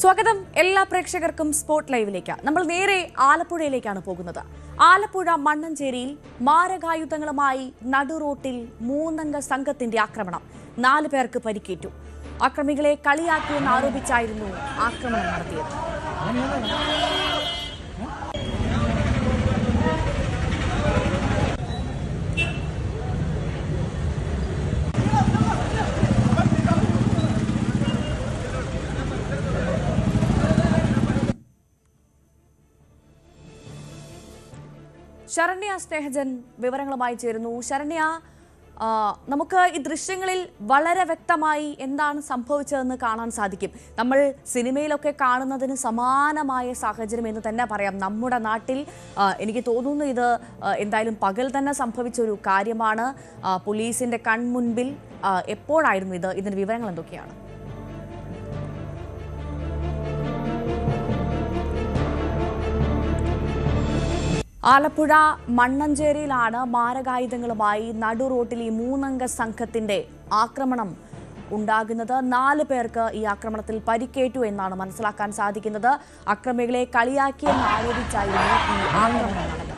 സ്വാഗതം എല്ലാ പ്രേക്ഷകർക്കും സ്പോട്ട് ലൈവിലേക്ക്. നമ്മൾ നേരെ ആലപ്പുഴയിലേക്കാണ് പോകുന്നത്. ആലപ്പുഴ മണ്ണഞ്ചേരിയിൽ മാരകായുധങ്ങളുമായി നടുറോട്ടിൽ 3 അംഗ സംഘത്തിന്റെ ആക്രമണം. 4 പേർക്ക് പരിക്കേറ്റു. അക്രമികളെ കളിയാക്കിയെന്ന് ആരോപിച്ചായിരുന്നു ആക്രമണം നടത്തിയത്. ശരണ്യ സ്നേഹജൻ വിവരങ്ങളുമായി ചേരുന്നു. ശരണ്യ, നമുക്ക് ഈ ദൃശ്യങ്ങളിൽ വളരെ വ്യക്തമായി എന്താണ് സംഭവിച്ചതെന്ന് കാണാൻ സാധിക്കും. നമ്മൾ സിനിമയിലൊക്കെ കാണുന്നതിന് സമാനമായ സാഹചര്യം എന്ന് തന്നെ പറയാം. നമ്മുടെ നാട്ടിൽ എനിക്ക് തോന്നുന്നു ഇത് എന്തായാലും പകൽ തന്നെ സംഭവിച്ച ഒരു കാര്യമാണ്. പോലീസിന്റെ കൺമുൻപിൽ എപ്പോഴായിരുന്നു ഇത്? ഇതിന്റെ വിവരങ്ങൾ എന്തൊക്കെയാണ്? ആലപ്പുഴ മണ്ണഞ്ചേരിയിലാണ് മാരകായുധങ്ങളുമായി നടുറോട്ടിൽ ഈ 3 അംഗ സംഘത്തിന്റെ ആക്രമണം ഉണ്ടാകുന്നത്. 4 പേർക്ക് ഈ ആക്രമണത്തിൽ പരിക്കേറ്റു എന്നാണ് മനസ്സിലാക്കാൻ സാധിക്കുന്നത്. അക്രമികളെ കളിയാക്കിയെന്ന് ആരോപിച്ചായിരുന്നു ഈ ആക്രമണം നടന്നത്.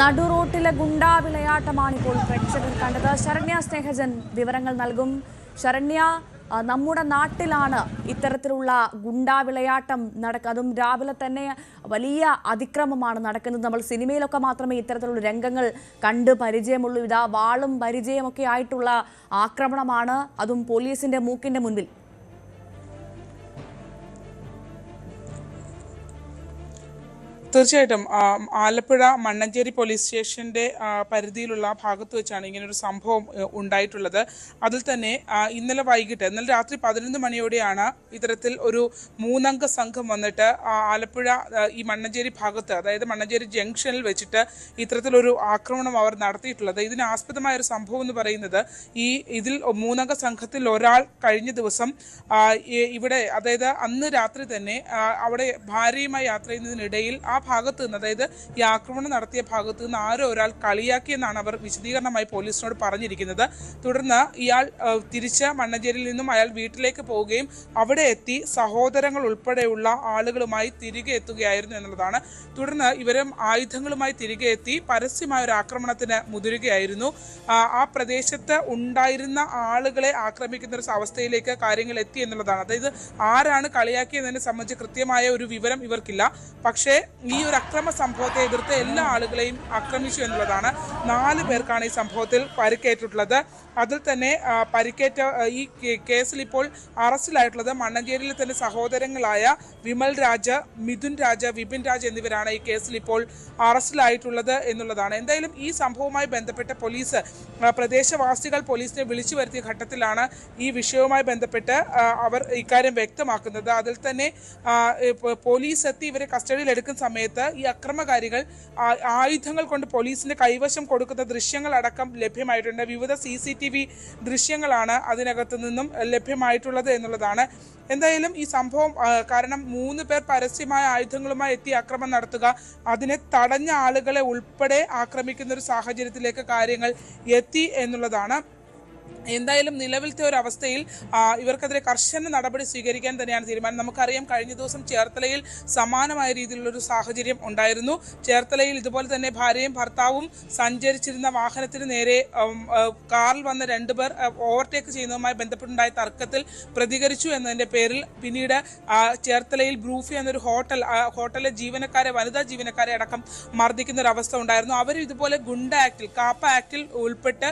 നടുറോട്ടിലെ ഗുണ്ടാ വിളയാട്ടമാണിപ്പോൾ പ്രേക്ഷകർ കണ്ടത്. ശരണ്യ സ്നേഹജൻ വിവരങ്ങൾ നൽകും. ശരണ്യ, നമ്മുടെ നാട്ടിലാണ് ഇത്തരത്തിലുള്ള ഗുണ്ടാ വിളയാട്ടം അതും രാവിലെ തന്നെ വലിയ അതിക്രമമാണ് നടക്കുന്നത്. നമ്മൾ സിനിമയിലൊക്കെ മാത്രമേ ഇത്തരത്തിലുള്ള രംഗങ്ങൾ കണ്ട് പരിചയമുള്ളൂ. ഇതാ വാളും പരിചയമൊക്കെ ആയിട്ടുള്ള ആക്രമണമാണ്, അതും പോലീസിന്റെ മൂക്കിന്റെ മുൻപിൽ. തീർച്ചയായിട്ടും ആലപ്പുഴ മണ്ണഞ്ചേരി പോലീസ് സ്റ്റേഷന്റെ പരിധിയിലുള്ള ഭാഗത്ത് വെച്ചാണ് ഇങ്ങനൊരു സംഭവം ഉണ്ടായിട്ടുള്ളത്. അതിൽ തന്നെ ഇന്നലെ രാത്രി 11 മണിയോടെയാണ് ഇത്തരത്തിൽ ഒരു 3 അംഗ സംഘം വന്നിട്ട് ആലപ്പുഴ ഈ മണ്ണഞ്ചേരി ഭാഗത്ത്, അതായത് മണ്ണഞ്ചേരി ജംഗ്ഷനിൽ വെച്ചിട്ട് ഇത്തരത്തിലൊരു ആക്രമണം അവർ നടത്തിയിട്ടുള്ളത്. ഇതിന് ആസ്പദമായ ഒരു സംഭവം എന്ന് പറയുന്നത്, ഇതിൽ 3 അംഗ സംഘത്തിൽ ഒരാൾ കഴിഞ്ഞ ദിവസം ഇവിടെ, അതായത് അന്ന് രാത്രി തന്നെ അവിടെ ഭാര്യയുമായി യാത്ര ചെയ്യുന്നതിനിടയിൽ ആ ഭാഗത്ത് നിന്ന്, അതായത് ഈ ആക്രമണം നടത്തിയ ഭാഗത്ത് നിന്ന് ഒരാൾ കളിയാക്കിയെന്നാണ് അവർ വിശദീകരണമായി പോലീസിനോട് പറഞ്ഞിരിക്കുന്നത്. തുടർന്ന് ഇയാൾ തിരിച്ച് മണ്ണഞ്ചേരിയിൽ നിന്നും അയാൾ വീട്ടിലേക്ക് പോവുകയും അവിടെ എത്തി സഹോദരങ്ങൾ ഉൾപ്പെടെയുള്ള ആളുകളുമായി തിരികെ എത്തുകയായിരുന്നു എന്നുള്ളതാണ്. തുടർന്ന് ഇവരും ആയുധങ്ങളുമായി തിരികെ എത്തി പരസ്യമായ ഒരു ആക്രമണത്തിന് മുതിരുകയായിരുന്നു. ആ പ്രദേശത്ത് ഉണ്ടായിരുന്ന ആളുകളെ ആക്രമിക്കുന്ന ഒരു അവസ്ഥയിലേക്ക് കാര്യങ്ങൾ എത്തി എന്നുള്ളതാണ്. അതായത് ആരാണ് കളിയാക്കിയതിനെ സംബന്ധിച്ച് കൃത്യമായ ഒരു വിവരം ഇവർക്കില്ല. പക്ഷേ ഈ ഒരു അക്രമ സംഭവത്തെ എതിർത്ത് എല്ലാ ആളുകളെയും ആക്രമിച്ചു എന്നുള്ളതാണ്. 4 പേർക്കാണ് ഈ സംഭവത്തിൽ പരിക്കേറ്റിട്ടുള്ളത്. അതിൽ തന്നെ പരിക്കേറ്റ ഈ കേസിൽ ഇപ്പോൾ അറസ്റ്റിലായിട്ടുള്ളത് മണ്ണഞ്ചേരിയിലെ തന്നെ സഹോദരങ്ങളായ വിമൽ രാജ്, മിഥുൻ രാജ്, വിപിൻ രാജ് എന്നിവരാണ് ഈ കേസിൽ ഇപ്പോൾ അറസ്റ്റിലായിട്ടുള്ളത് എന്നുള്ളതാണ്. എന്തായാലും ഈ സംഭവവുമായി ബന്ധപ്പെട്ട് പ്രദേശവാസികൾ പോലീസിനെ വിളിച്ചു വരുത്തിയ ഘട്ടത്തിലാണ് ഈ വിഷയവുമായി ബന്ധപ്പെട്ട് അവർ ഇക്കാര്യം വ്യക്തമാക്കുന്നത്. അതിൽ തന്നെ പോലീസ് എത്തി ഇവരെ കസ്റ്റഡിയിൽ എടുക്കുന്ന സമയത്ത് ഈ അക്രമകാരികൾ ആയുധങ്ങൾ കൊണ്ട് പോലീസിന്റെ കൈവശം കൊടുക്കുന്ന ദൃശ്യങ്ങൾ അടക്കം ലഭ്യമായിട്ടുണ്ട്. വിവിധ CCTV ദൃശ്യങ്ങളാണ് അതിനകത്ത് നിന്നും ലഭ്യമായിട്ടുള്ളത് എന്നുള്ളതാണ്. എന്തായാലും ഈ സംഭവം കാരണം 3 പേർ പരസ്യമായ ആയുധങ്ങളുമായി എത്തി ആക്രമണം നടത്തുക, അതിനെ തടഞ്ഞ ആളുകളെ ഉൾപ്പെടെ ആക്രമിക്കുന്ന ഒരു സാഹചര്യത്തിലേക്ക് കാര്യങ്ങൾ എത്തി എന്നുള്ളതാണ്. എന്തായാലും നിലവിലത്തെ ഒരു അവസ്ഥയിൽ ഇവർക്കെതിരെ കർശന നടപടി സ്വീകരിക്കാൻ തന്നെയാണ് തീരുമാനം. നമുക്കറിയാം, കഴിഞ്ഞ ദിവസം ചേർത്തലയിൽ സമാനമായ രീതിയിലുള്ളൊരു സാഹചര്യം ഉണ്ടായിരുന്നു. ചേർത്തലയിൽ ഇതുപോലെ തന്നെ ഭാര്യയും ഭർത്താവും സഞ്ചരിച്ചിരുന്ന വാഹനത്തിന് നേരെ കാറിൽ വന്ന 2 പേർ ഓവർടേക്ക് ചെയ്യുന്നതുമായി ബന്ധപ്പെട്ടുണ്ടായ തർക്കത്തിൽ പ്രതികരിച്ചു എന്നതിൻ്റെ പേരിൽ പിന്നീട് ചേർത്തലയിൽ ബ്രൂഫി എന്നൊരു ഹോട്ടലിലെ വനിതാ ജീവനക്കാരെ അടക്കം മർദ്ദിക്കുന്ന ഒരു അവസ്ഥ ഉണ്ടായിരുന്നു. അവരും ഇതുപോലെ ഗുണ്ട ആക്ടിൽ, കാപ്പ ആക്ടിൽ ഉൾപ്പെട്ട്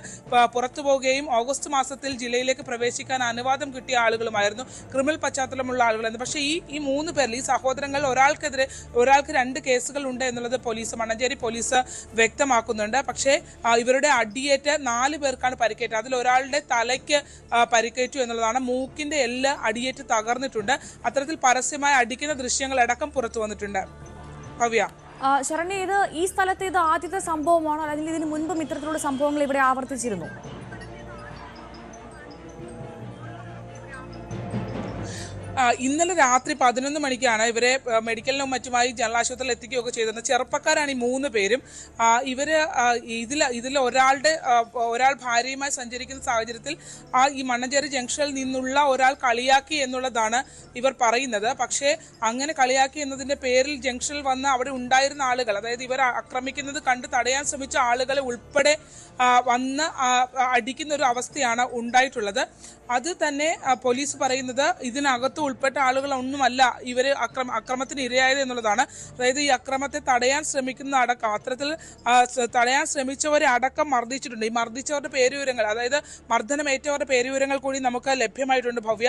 പുറത്തു പോവുകയും ഓഗസ്റ്റ് ഓഗസ്റ്റ് മാസത്തിൽ ജില്ലയിലേക്ക് പ്രവേശിക്കാൻ അനുവാദം കിട്ടിയ ആളുകളുമായിരുന്നു, ക്രിമിനൽ പശ്ചാത്തലമുള്ള ആളുകളായിരുന്നു. പക്ഷേ ഈ 3 പേരിൽ ഈ സഹോദരങ്ങൾ ഒരാൾക്ക് 2 കേസുകൾ ഉണ്ട് എന്നുള്ളത് മണ്ണഞ്ചേരി പോലീസ് വ്യക്തമാക്കുന്നുണ്ട്. പക്ഷേ ഇവരുടെ അടിയേറ്റ് 4 പേർക്കാണ് പരിക്കേറ്റത്. അതിൽ ഒരാളുടെ തലയ്ക്ക് പരിക്കേറ്റു എന്നുള്ളതാണ്. മൂക്കിന്റെ എല്ല് അടിയേറ്റ് തകർന്നിട്ടുണ്ട്. അത്തരത്തിൽ പരസ്യമായി അടിക്കുന്ന ദൃശ്യങ്ങളടക്കം പുറത്തു വന്നിട്ടുണ്ട്. ഭവ്യ, ശരണ്യ, ഈ സ്ഥലത്ത് ഇത് ആദ്യത്തെ സംഭവമാണോ, അല്ലെങ്കിൽ ഇതിന് മുൻപും ഇത്തരത്തിലുള്ള സംഭവങ്ങൾ ഇവിടെ ആവർത്തിച്ചിരുന്നു? ഇന്നലെ രാത്രി 11 മണിക്കാണ് ഇവരെ മെഡിക്കലിനും മറ്റുമായി ജനറൽ ആശുപത്രിയിൽ എത്തിക്കുകയൊക്കെ ചെയ്തത്. ചെറുപ്പക്കാരാണ് ഈ 3 പേരും. ഇതിൽ ഒരാൾ ഭാര്യയുമായി സഞ്ചരിക്കുന്ന സാഹചര്യത്തിൽ ഈ മണ്ണഞ്ചേരി ജംഗ്ഷനിൽ നിന്നുള്ള ഒരാൾ കളിയാക്കി എന്നുള്ളതാണ് ഇവർ പറയുന്നത്. പക്ഷേ അങ്ങനെ കളിയാക്കി എന്നതിന്റെ പേരിൽ ജംഗ്ഷനിൽ വന്ന് അവിടെ ഉണ്ടായിരുന്ന ആളുകൾ, അതായത് ഇവർ ആക്രമിക്കുന്നത് കണ്ട് തടയാൻ ശ്രമിച്ച ആളുകളെ ഉൾപ്പെടെ വന്ന് അടിക്കുന്ന ഒരു അവസ്ഥയാണ് ഉണ്ടായിട്ടുള്ളത്. അത് തന്നെ പോലീസ് പറയുന്നത് ഇതിനകത്ത് ഉൾപ്പെട്ട ആളുകളൊന്നുമല്ല ഇവർ അക്രമത്തിന് ഇരയായത് എന്നുള്ളതാണ്. അതായത് ഈ അക്രമത്തെ തടയാൻ ശ്രമിക്കുന്ന അത്തരത്തിൽ തടയാൻ ശ്രമിച്ചവരെ അടക്കം മർദ്ദിച്ചിട്ടുണ്ട്. ഈ മർദ്ദിച്ചവരുടെ പേരുവിവരങ്ങൾ, അതായത് മർദ്ദനമേറ്റവരുടെ പേരുവിവരങ്ങൾ കൂടി നമുക്ക് ലഭ്യമായിട്ടുണ്ട്. ഭവ്യ,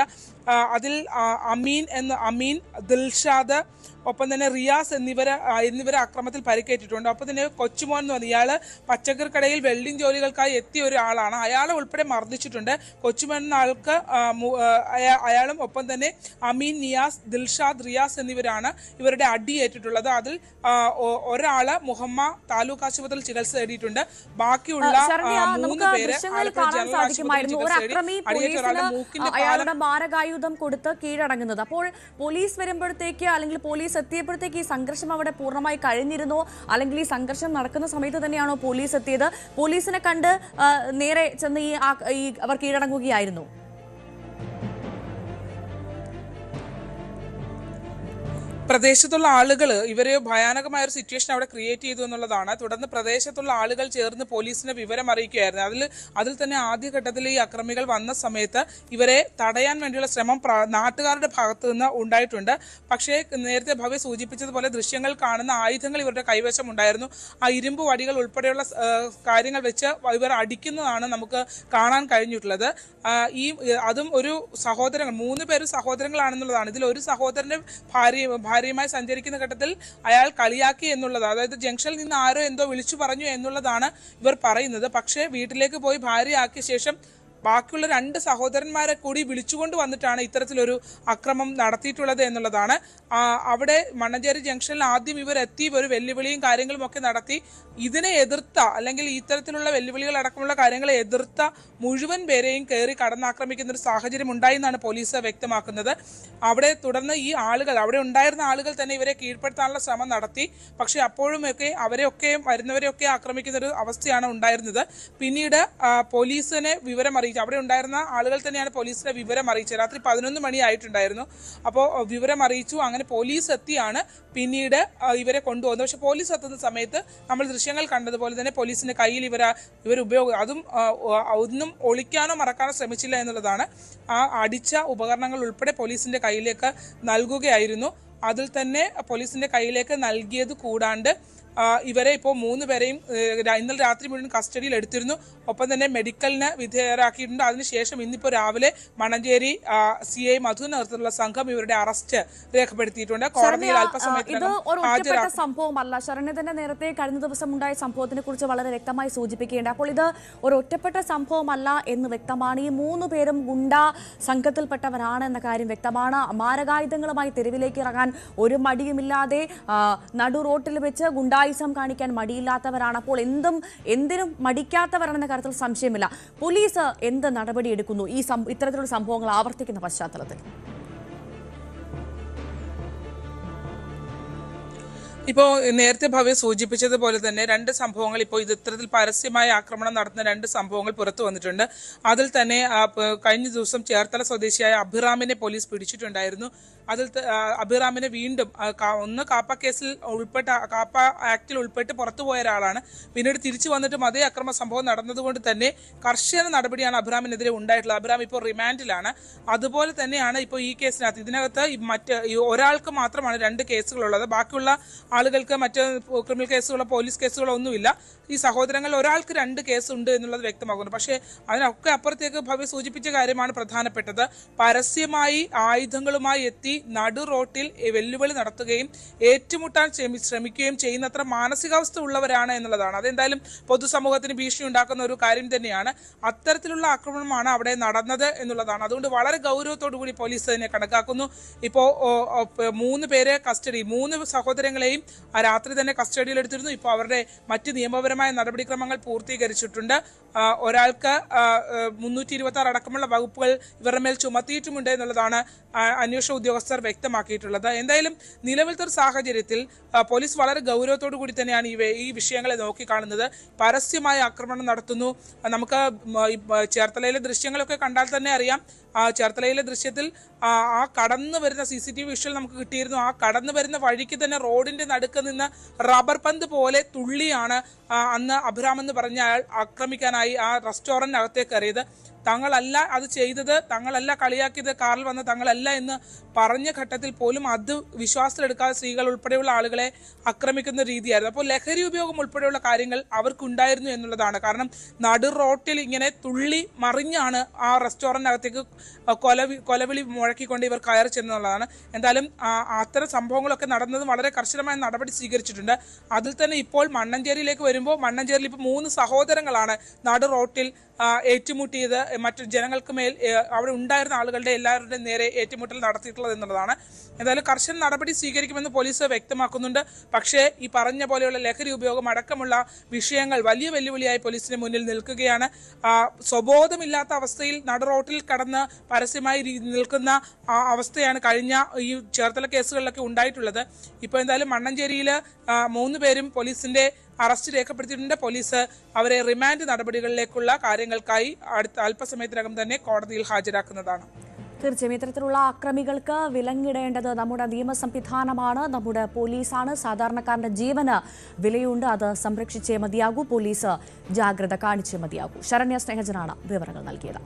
അതിൽ അമീൻ, ദിൽഷാദ്, ഒപ്പം തന്നെ റിയാസ് എന്നിവരെ അക്രമത്തിൽ പരിക്കേറ്റിട്ടുണ്ട്. ഒപ്പം തന്നെ കൊച്ചുമോൻ എന്ന് പറഞ്ഞ ഇയാൾ പച്ചക്കറി കടയിൽ വെൽഡിംഗ് ജോലികൾക്കായി എത്തിയ ഒരാളാണ്. അയാളെ ഉൾപ്പെടെ മർദ്ദിച്ചിട്ടുണ്ട്. കൊച്ചുമോൻ എന്ന ആൾക്ക് അയാളും ഒപ്പം തന്നെ അമീൻ, നിയാസ്, ദിൽഷാദ്, റിയാസ് എന്നിവരാണ് ഇവരുടെ അടിയേറ്റിട്ടുള്ളത്. അതിൽ ഒരാള് മുഹമ്മ താലൂക്ക് ആശുപത്രിയിൽ ചികിത്സ തേടിയിട്ടുണ്ട്. ബാക്കിയുള്ള 3 പേര് അയാളുടെ മാരകായുധം കൊടുത്ത് കീഴടങ്ങുന്നത്. അപ്പോൾ പോലീസ് വരുമ്പോഴത്തേക്ക്, അല്ലെങ്കിൽ പോലീസ് എത്തിയപ്പോഴത്തേക്ക് ഈ സംഘർഷം അവിടെ പൂർണ്ണമായി കഴിഞ്ഞിരുന്നോ, അല്ലെങ്കിൽ ഈ സംഘർഷം നടക്കുന്ന സമയത്ത് തന്നെയാണോ പോലീസ് എത്തിയത്? പോലീസിനെ കണ്ട് നേരെ ചെന്ന് അവർ കീഴടങ്ങുകയായിരുന്നു? പ്രദേശത്തുള്ള ആളുകൾ ഇവര് ഭയാനകമായ ഒരു സിറ്റുവേഷൻ അവിടെ ക്രിയേറ്റ് ചെയ്തു എന്നുള്ളതാണ്. തുടർന്ന് പ്രദേശത്തുള്ള ആളുകൾ ചേർന്ന് പോലീസിനെ വിവരം അറിയിക്കുകയായിരുന്നു. അതിൽ തന്നെ ആദ്യഘട്ടത്തിൽ ഈ അക്രമികൾ വന്ന സമയത്ത് ഇവരെ തടയാൻ വേണ്ടിയുള്ള ശ്രമം നാട്ടുകാരുടെ ഭാഗത്തു നിന്ന് ഉണ്ടായിട്ടുണ്ട്. പക്ഷേ നേരത്തെ ഭവ്യ സൂചിപ്പിച്ചതുപോലെ ദൃശ്യങ്ങൾ കാണുന്ന ആയുധങ്ങൾ ഇവരുടെ കൈവശം ഉണ്ടായിരുന്നു. ആ ഇരുമ്പ് വടികൾ ഉൾപ്പെടെയുള്ള കാര്യങ്ങൾ വെച്ച് ഇവർ അടിക്കുന്നതാണ് നമുക്ക് കാണാൻ കഴിഞ്ഞിട്ടുള്ളത്. അതും ഒരു സഹോദരങ്ങൾ, 3 പേരും സഹോദരങ്ങളാണെന്നുള്ളതാണ്. ഇതിൽ ഒരു സഹോദരന്റെ ഭാര്യയുമായി സഞ്ചരിക്കുന്ന ഘട്ടത്തിൽ അയാൾ കളിയാക്കി എന്നുള്ളത്, അതായത് ജംഗ്ഷനിൽ നിന്ന് ആരോ എന്തോ വിളിച്ചു പറഞ്ഞു എന്നുള്ളതാണ് ഇവർ പറയുന്നത്. പക്ഷേ വീട്ടിലേക്ക് പോയി ഭാര്യയാക്കിയ ശേഷം ബാക്കിയുള്ള 2 സഹോദരന്മാരെ കൂടി വിളിച്ചുകൊണ്ട് വന്നിട്ടാണ് ഇത്തരത്തിലൊരു അക്രമം നടത്തിയിട്ടുള്ളത് എന്നുള്ളതാണ്. അവിടെ മണ്ണഞ്ചേരി ജംഗ്ഷനിൽ ആദ്യം ഇവർ എത്തി ഒരു വെല്ലുവിളിയും കാര്യങ്ങളും ഒക്കെ നടത്തി. ഇതിനെ എതിർത്ത, അല്ലെങ്കിൽ ഇത്തരത്തിലുള്ള വെല്ലുവിളികൾ അടക്കമുള്ള കാര്യങ്ങളെ എതിർത്ത മുഴുവൻ പേരെയും കയറി കടന്നാക്രമിക്കുന്ന ഒരു സാഹചര്യം ഉണ്ടായി എന്നാണ് പോലീസ് വ്യക്തമാക്കുന്നത്. അവിടെ തുടർന്ന് ഈ ആളുകൾ, അവിടെ ഉണ്ടായിരുന്ന ആളുകൾ തന്നെ ഇവരെ കീഴ്പ്പെടുത്താനുള്ള ശ്രമം നടത്തി. പക്ഷെ അപ്പോഴുമൊക്കെ വരുന്നവരെയൊക്കെ ആക്രമിക്കുന്ന ഒരു അവസ്ഥയാണ് ഉണ്ടായിരുന്നത്. പിന്നീട് പോലീസിനെ വിവരം അറിയിച്ചു. അവിടെ ഉണ്ടായിരുന്ന ആളുകൾ തന്നെയാണ് പോലീസിനെ വിവരം അറിയിച്ചത്. രാത്രി 11 മണിയായിട്ടുണ്ടായിരുന്നു. അപ്പോൾ വിവരം അറിയിച്ചു. അങ്ങനെ പോലീസ് എത്തിയാണ് പിന്നീട് ഇവരെ കൊണ്ടുപോകുന്നത്. പക്ഷെ പോലീസ് എത്തുന്ന സമയത്ത് നമ്മൾ ദൃശ്യങ്ങൾ കണ്ടതുപോലെ തന്നെ പോലീസിന്റെ കയ്യിൽ ഇവർ അതും ഒന്നും ഒളിക്കാനോ മറക്കാനോ ശ്രമിച്ചില്ല എന്നുള്ളതാണ്. ആ അടിച്ച ഉപകരണങ്ങൾ ഉൾപ്പെടെ പോലീസിന്റെ കയ്യിലേക്ക് നൽകുകയായിരുന്നു. അതിൽ തന്നെ പോലീസിന്റെ കയ്യിലേക്ക് നൽകിയത് കൂടാണ്ട് ഇവരെ ഇപ്പോൾ 3 പേരെയും ഇന്നലെ രാത്രി മുഴുവൻ കസ്റ്റഡിയിൽ എടുത്തിരുന്നു. ഒപ്പം തന്നെ മെഡിക്കലിന് വിധേയരാക്കിയിട്ടുണ്ട്. അതിനുശേഷം ഇന്നിപ്പോൾ രാവിലെ മണ്ണഞ്ചേരി CI മധു നേതൃത്വത്തിലുള്ള സംഘം ഇവരുടെ അറസ്റ്റ് രേഖപ്പെടുത്തിയിട്ടുണ്ട്. കോടതിയിൽ അല്പസമയത്തിനകം ഒറ്റപ്പെട്ട സംഭവമല്ല. ശരണ്യതന്റെ നേരത്തെ കഴിഞ്ഞ ദിവസം ഉണ്ടായ സംഭവത്തിനെ കുറിച്ച് വളരെ വ്യക്തമായി സൂചിപ്പിക്കേണ്ട. അപ്പോൾ ഇത് ഒരു ഒറ്റപ്പെട്ട സംഭവമല്ല എന്ന് വ്യക്തമാണ്. ഈ 3 പേരും ഗുണ്ടാ സംഘത്തിൽപ്പെട്ടവരാണ് എന്ന കാര്യം വ്യക്തമാണ്. മാരകായുധങ്ങളുമായി തെരുവിലേക്ക് ഇറങ്ങാൻ ഒരു മടിയുമില്ലാതെ നടു റോട്ടിൽ വെച്ച് ഗുണ്ടാ കാണിക്കാൻ മടിയില്ലാത്തവരാണ്. അപ്പോൾ എന്തിനും മടിക്കാത്തവരാണെന്ന കാര്യത്തിൽ സംശയമില്ല. പോലീസ് എന്ത് നടപടി എടുക്കുന്നു ഇത്തരത്തിലുള്ള സംഭവങ്ങൾ ആവർത്തിക്കുന്ന പശ്ചാത്തലത്തിൽ? ഇപ്പോൾ നേരത്തെ ഭവ്യ സൂചിപ്പിച്ചതുപോലെ തന്നെ 2 സംഭവങ്ങൾ, ഇപ്പോൾ ഇത്തരത്തിൽ പരസ്യമായ ആക്രമണം നടത്തുന്ന 2 സംഭവങ്ങൾ പുറത്തു വന്നിട്ടുണ്ട്. അതിൽ തന്നെ കഴിഞ്ഞ ദിവസം ചേർത്തല സ്വദേശിയായ അഭിറാമിനെ പോലീസ് പിടിച്ചിട്ടുണ്ടായിരുന്നു. അഭിറാമിനെ വീണ്ടും ഒന്ന് കാപ്പ കേസിൽ കാപ്പ ആക്ടിൽ ഉൾപ്പെട്ട് പുറത്തുപോയ ഒരാളാണ്. പിന്നീട് തിരിച്ചു വന്നിട്ടും അതേ അക്രമ സംഭവം നടന്നതുകൊണ്ട് തന്നെ കർശന നടപടിയാണ് അഭിറാമിനെതിരെ ഉണ്ടായിട്ടുള്ളത്. അഭിറാം ഇപ്പോൾ റിമാൻഡിലാണ്. അതുപോലെ തന്നെയാണ് ഇപ്പോൾ ഈ കേസിനകത്ത് ഇതിനകത്ത് ഒരാൾക്ക് മാത്രമാണ് 2 കേസുകളുള്ളത്. ബാക്കിയുള്ള ആളുകൾക്ക് മറ്റ് ക്രിമിനൽ കേസുകളോ പോലീസ് കേസുകളോ ഒന്നുമില്ല. ഈ സഹോദരങ്ങളിൽ ഒരാൾക്ക് 2 കേസുണ്ട് എന്നുള്ളത് വ്യക്തമാകുന്നു. പക്ഷേ അതിനൊക്കെ അപ്പുറത്തേക്ക് ഭവ്യ സൂചിപ്പിച്ച കാര്യമാണ് പ്രധാനപ്പെട്ടത്. പരസ്യമായി ആയുധങ്ങളുമായി എത്തി നടു റോട്ടിൽ വെല്ലുവിളി നടത്തുകയും ഏറ്റുമുട്ടാൻ ശ്രമിക്കുകയും ചെയ്യുന്നത്ര മാനസികാവസ്ഥ ഉള്ളവരാണ് എന്നുള്ളതാണ്. അതെന്തായാലും പൊതുസമൂഹത്തിന് ഭീഷണി ഉണ്ടാക്കുന്ന ഒരു കാര്യം തന്നെയാണ്. അത്തരത്തിലുള്ള ആക്രമണമാണ് അവിടെ നടന്നത് എന്നുള്ളതാണ്. അതുകൊണ്ട് വളരെ ഗൗരവത്തോടു കൂടി പോലീസ് തന്നെ കണക്കാക്കുന്നു. ഇപ്പോൾ 3 പേരെ കസ്റ്റഡി 3 സഹോദരങ്ങളെയും രാത്രി തന്നെ കസ്റ്റഡിയിലെടുത്തിരുന്നു. ഇപ്പോൾ അവരുടെ മറ്റ് നിയമപരമായ നടപടിക്രമങ്ങൾ പൂർത്തീകരിച്ചിട്ടുണ്ട്. ഒരാൾക്ക് 326 അടക്കമുള്ള വകുപ്പുകൾ ഇവരുടെ മേൽ ചുമത്തിയിട്ടുമുണ്ട് എന്നുള്ളതാണ് അന്വേഷണ ഉദ്യോഗസ്ഥർ വ്യക്തമാക്കിയിട്ടുള്ളത്. എന്തായാലും നിലവിലത്തെ ഒരു സാഹചര്യത്തിൽ പോലീസ് വളരെ ഗൗരവത്തോടു കൂടി തന്നെയാണ് ഈ വിഷയങ്ങളെ നോക്കിക്കാണുന്നത്. പരസ്യമായ ആക്രമണം നടത്തുന്നു. നമുക്ക് ചേർത്തലയിലെ ദൃശ്യങ്ങളൊക്കെ കണ്ടാൽ തന്നെ അറിയാം. ചേർത്തലയിലെ ദൃശ്യത്തിൽ ആ കടന്നു വരുന്ന CCTV വിഷ്വൽ നമുക്ക് കിട്ടിയിരുന്നു. ആ കടന്നു വരുന്ന വഴിക്ക് തന്നെ റോഡിന്റെ നടുക്ക് നിന്ന് റബ്ബർ പന്ത് പോലെ തുള്ളിയാണ് അന്ന് അഭിറാം എന്ന് പറഞ്ഞ അയാൾ ആക്രമിക്കാനായി ആ റെസ്റ്റോറന്റിനകത്തേക്ക് കയറിയത്. തങ്ങളല്ല അത് ചെയ്തത്, തങ്ങളല്ല കളിയാക്കിയത്, കാറിൽ വന്ന തങ്ങളല്ല എന്ന് പറഞ്ഞ ഘട്ടത്തിൽ പോലും അത് വിശ്വാസത്തിലെടുക്കാതെ സ്ത്രീകൾ ഉൾപ്പെടെയുള്ള ആളുകളെ ആക്രമിക്കുന്ന രീതിയായിരുന്നു. അപ്പോൾ ലഹരി ഉപയോഗം ഉൾപ്പെടെയുള്ള കാര്യങ്ങൾ അവർക്കുണ്ടായിരുന്നു എന്നുള്ളതാണ്. കാരണം നടു റോട്ടിൽ ഇങ്ങനെ തുള്ളി മറിഞ്ഞാണ് ആ റെസ്റ്റോറന്റിനകത്തേക്ക് കൊലവിളി മുഴക്കിക്കൊണ്ട് ഇവർ കയറി ചെന്നുള്ളതാണ്. എന്തായാലും അത്തരം സംഭവങ്ങളൊക്കെ നടന്നത് വളരെ കർശനമായ നടപടി സ്വീകരിച്ചിട്ടുണ്ട്. അതിൽ തന്നെ ഇപ്പോൾ മണ്ണഞ്ചേരിയിലേക്ക് വരുമ്പോൾ മണ്ണഞ്ചേരിയിൽ ഇപ്പോൾ 3 സഹോദരങ്ങളാണ് നടു റോട്ടിൽ ഏറ്റുമുട്ടിയത്. മറ്റു ജനങ്ങൾക്ക് മേൽ അവിടെ ഉണ്ടായിരുന്ന ആളുകളുടെ എല്ലാവരുടെയും നേരെ ഏറ്റുമുട്ടൽ നടത്തിയിട്ടുള്ളത് എന്നുള്ളതാണ്. എന്തായാലും കർശന നടപടി സ്വീകരിക്കുമെന്ന് പോലീസ് വ്യക്തമാക്കുന്നുണ്ട്. പക്ഷേ ഈ പറഞ്ഞ പോലെയുള്ള ലഹരി ഉപയോഗം അടക്കമുള്ള വിഷയങ്ങൾ വലിയ വെല്ലുവിളിയായി പോലീസിന് മുന്നിൽ നിൽക്കുകയാണ്. സ്വബോധമില്ലാത്ത അവസ്ഥയിൽ നടു റോട്ടിൽ കടന്ന് പരസ്യമായി നിൽക്കുന്ന അവസ്ഥയാണ് കഴിഞ്ഞ ഈ ചേർത്തല കേസുകളിലൊക്കെ ഉണ്ടായിട്ടുള്ളത്. ഇപ്പോൾ എന്തായാലും മണ്ണഞ്ചേരിയിൽ 3 പേരും പോലീസിന്റെ അറസ്റ്റ് രേഖപ്പെടുത്തിയിട്ടുണ്ട്. പോലീസ് അവരെ റിമാൻഡ് നടപടികളിലേക്കുള്ള കാര്യങ്ങൾക്കായി അല്പസമയത്തിനകം തന്നെ കോടതിയിൽ ഹാജരാക്കുന്നതാണ്. തീർച്ചയായും ഇത്തരത്തിലുള്ള ആക്രമികൾക്ക് വിലങ്ങിടേണ്ടത് നമ്മുടെ നിയമ സംവിധാനമാണ്, നമ്മുടെ പോലീസാണ്. സാധാരണക്കാരന്റെ ജീവന് വിലയുണ്ട്. അത് സംരക്ഷിച്ചേ മതിയാകൂ. പോലീസ് ജാഗ്രത കാണിച്ചേ മതിയാകൂ. ശരണ്യ സ്നേഹജനാണ് വിവരങ്ങൾ നൽകിയത്.